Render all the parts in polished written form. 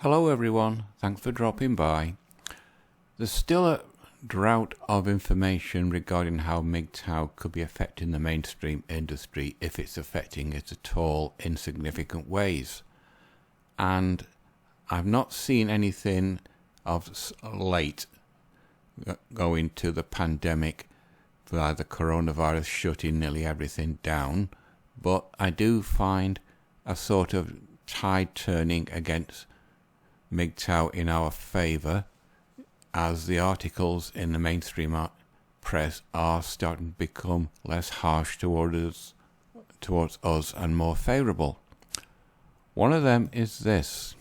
Hello everyone, thanks for dropping by. There's still a drought of information regarding how MGTOW could be affecting the mainstream industry if it's affecting it at all in significant ways. And I've not seen anything of late going to the pandemic via the coronavirus shutting nearly everything down, but I do find a sort of tide turning against MGTOW in our favour as the articles in the mainstream press are starting to become less harsh towards us and more favourable. One of them is this.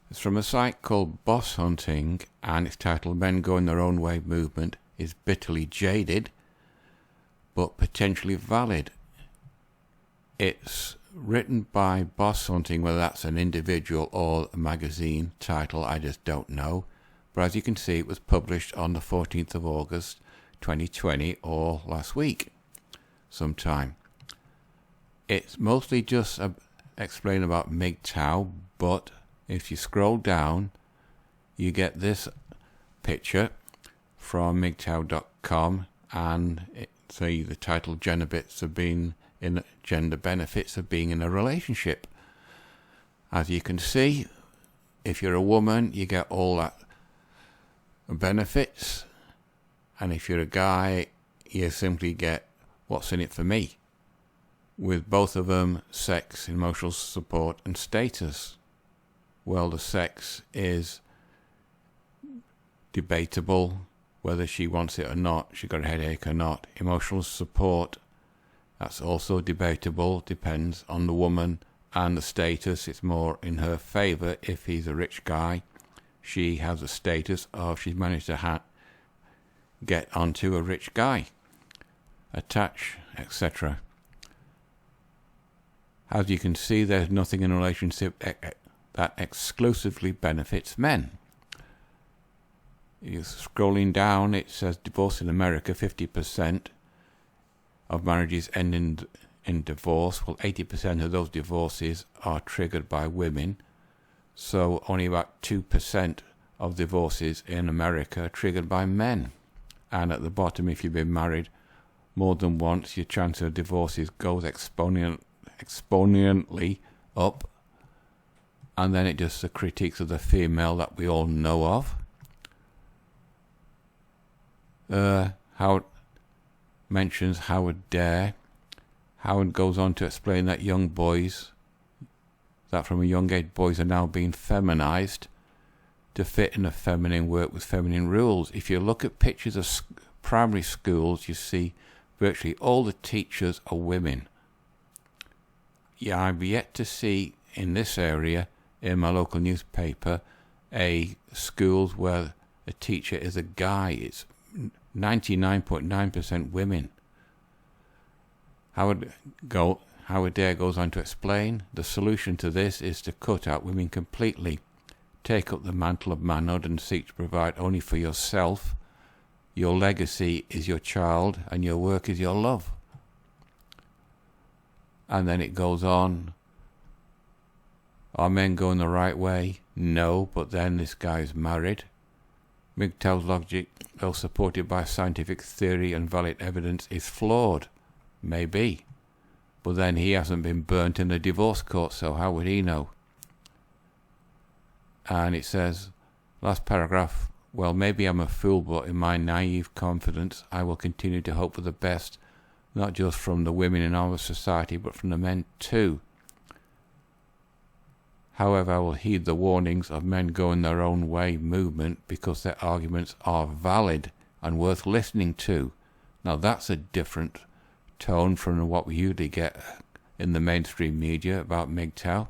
It's from a site called Boss Hunting, and it's titled Men Going Their Own Way Movement is Bitterly Jaded but Potentially Valid. It's written by Boss Hunting, whether that's an individual or a magazine title, I just don't know. But as you can see, it was published on the 14th of August 2020, or last week sometime. It's mostly just explain about MGTOW, but if you scroll down, you get this picture from MGTOW.com, and the title Gender Benefits of Being in a Relationship. As you can see, if you're a woman, you get all that benefits, and if you're a guy, you simply get what's in it for me, with both of them sex, emotional support and status. Well, the sex is debatable, whether she wants it or not, she got a headache or not. Emotional support, that's also debatable, depends on the woman and the status. It's more in her favour if he's a rich guy. She has a status of she's managed to get onto a rich guy, attach, etc. As you can see, there's nothing in a relationship that exclusively benefits men. You're scrolling down, it says divorce in America, 50% of marriages end in divorce. Well, 80% of those divorces are triggered by women. So only about 2% of divorces in America are triggered by men. And at the bottom, if you've been married more than once, your chance of divorces goes exponentially up. And then it just the critiques of the female that we all know of. Howard mentions Howard Dare. Howard goes on to explain that from a young age, boys are now being feminized to fit in a feminine work with feminine rules. If you look at pictures of primary schools, you see virtually all the teachers are women. Yeah, I've yet to see in this area, in my local newspaper, a schools where a teacher is a guy. It's 99.9% women. Howard Dare goes on to explain, the solution to this is to cut out women completely. Take up the mantle of manhood and seek to provide only for yourself. Your legacy is your child and your work is your love. And then it goes on. Are men going the right way? No, but then this guy is married. MGTOW's logic, though supported by scientific theory and valid evidence, is flawed. Maybe. But then he hasn't been burnt in a divorce court, so how would he know? And it says, last paragraph, well, maybe I'm a fool, but in my naive confidence, I will continue to hope for the best, not just from the women in our society, but from the men too. However, I will heed the warnings of Men Going Their Own Way movement because their arguments are valid and worth listening to. Now that's a different tone from what we usually get in the mainstream media about MGTOW.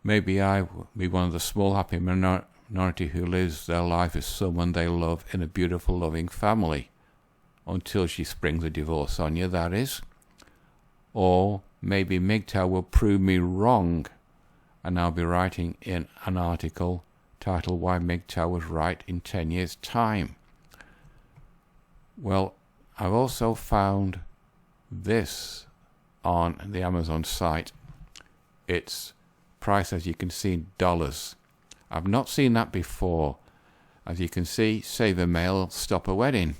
Maybe I will be one of the small happy minority who lives their life as someone they love in a beautiful loving family. Until she springs a divorce on you, that is. Or maybe MGTOW will prove me wrong, and I'll be writing in an article titled Why MGTOW Was Right in 10 Years' Time. Well, I've also found this on the Amazon site. its price, as you can see, in dollars. I've not seen that before. As you can see, save a mail, stop a wedding.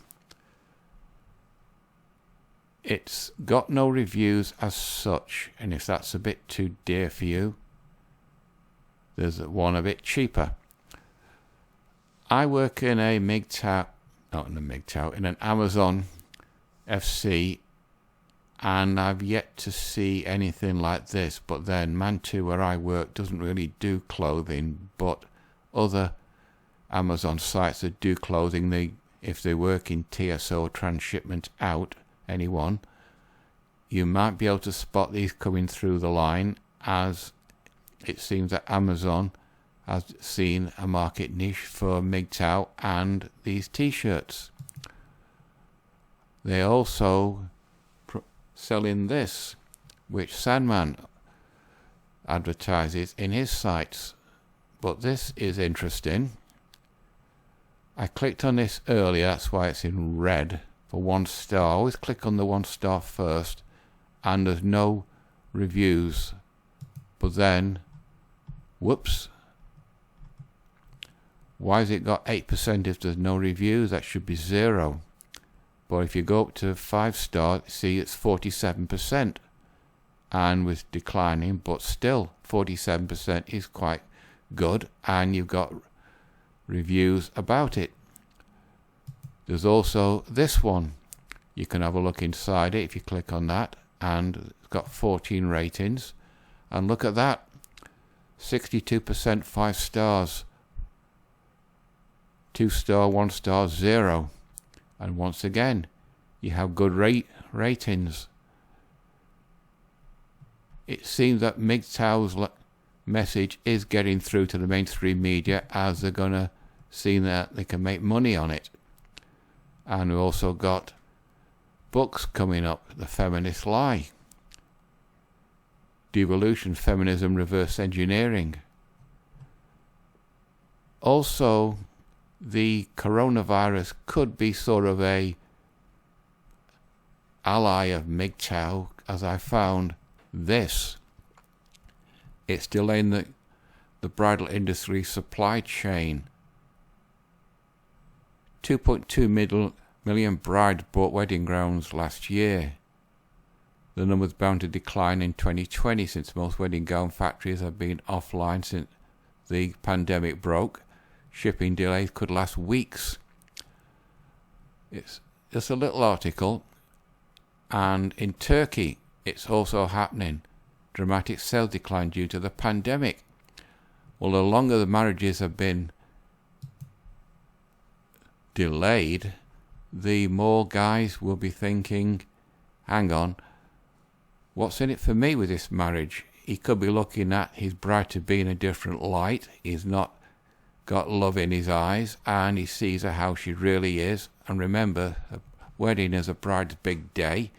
It's got no reviews as such, and if that's a bit too dear for you, there's one a bit cheaper. I work in a MGTOW, not in a MGTOW, in an Amazon FC, and I've yet to see anything like this. But then Mantu, where I work, doesn't really do clothing, but other Amazon sites that do clothing, if they work in TSO, transshipment out, anyone, you might be able to spot these coming through the line, as it seems that Amazon has seen a market niche for MGTOW and these t-shirts. They also selling this, which Sandman advertises in his sites. But this is interesting. I clicked on this earlier, that's why it's in red, for 1 star. I always click on the 1 star first, and there's no reviews. But then, whoops, why has it got 8% if there's no reviews? That should be 0. But if you go up to 5 star, see it's 47%, and with declining, but still 47% is quite good, and you've got reviews about it. There's also this one. You can have a look inside it if you click on that, and it's got 14 ratings, and look at that, 62% 5 stars, 2 star, 1 star, 0. And once again, you have good ratings. It seems that MGTOW's message is getting through to the mainstream media, as they're going to see that they can make money on it. And we've also got books coming up. The Feminist Lie, Devolution, Feminism, Reverse Engineering. Also, the coronavirus could be sort of a ally of MGTOW, as I found this. It's delaying the bridal industry supply chain. 2.2 million brides bought wedding gowns last year. The number's bound to decline in 2020, since most wedding gown factories have been offline since the pandemic broke. Shipping delays could last weeks. It's just a little article. And in Turkey, it's also happening. Dramatic sales decline due to the pandemic. Well, the longer the marriages have been delayed, the more guys will be thinking, hang on, what's in it for me with this marriage? He could be looking at his bride to be in a different light. He's not got love in his eyes, and he sees her how she really is. And remember, a wedding is a bride's big day,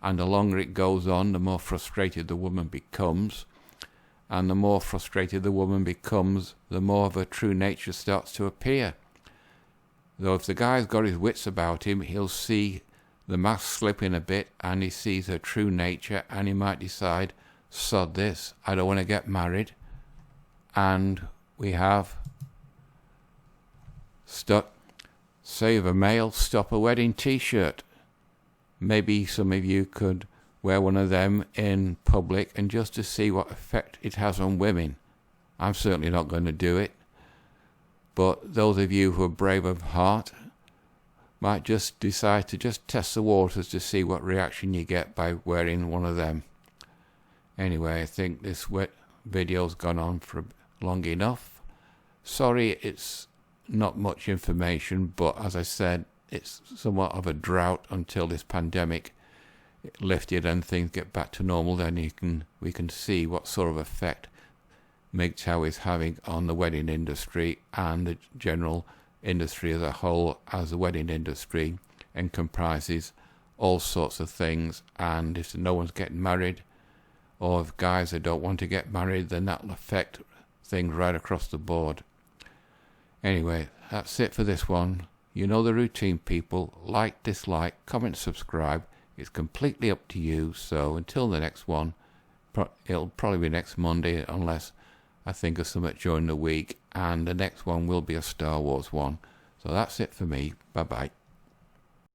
and the longer it goes on, the more frustrated the woman becomes, and the more frustrated the woman becomes, the more of her true nature starts to appear. Though if the guy's got his wits about him, he'll see the mask slipping a bit, and he sees her true nature, and he might decide, sod this, I don't want to get married. And we have save a male, stop a wedding t-shirt. Maybe some of you could wear one of them in public, and just to see what effect it has on women. I'm certainly not going to do it, but those of you who are brave of heart might just decide to just test the waters to see what reaction you get by wearing one of them. Anyway, I think this video's gone on for long enough. Sorry, it's not much information, but as I said, it's somewhat of a drought until this pandemic lifted and things get back to normal. Then we can see what sort of effect MGTOW is having on the wedding industry and the general industry as a whole, as the wedding industry and comprises all sorts of things. And if no one's getting married, or if guys that don't want to get married, then that'll affect things right across the board. Anyway, that's it for this one. You know the routine, people. Like, dislike, comment, subscribe. It's completely up to you. So until the next one, it'll probably be next Monday unless I think of something during the week, and the next one will be a Star Wars one. So that's it for me. Bye bye.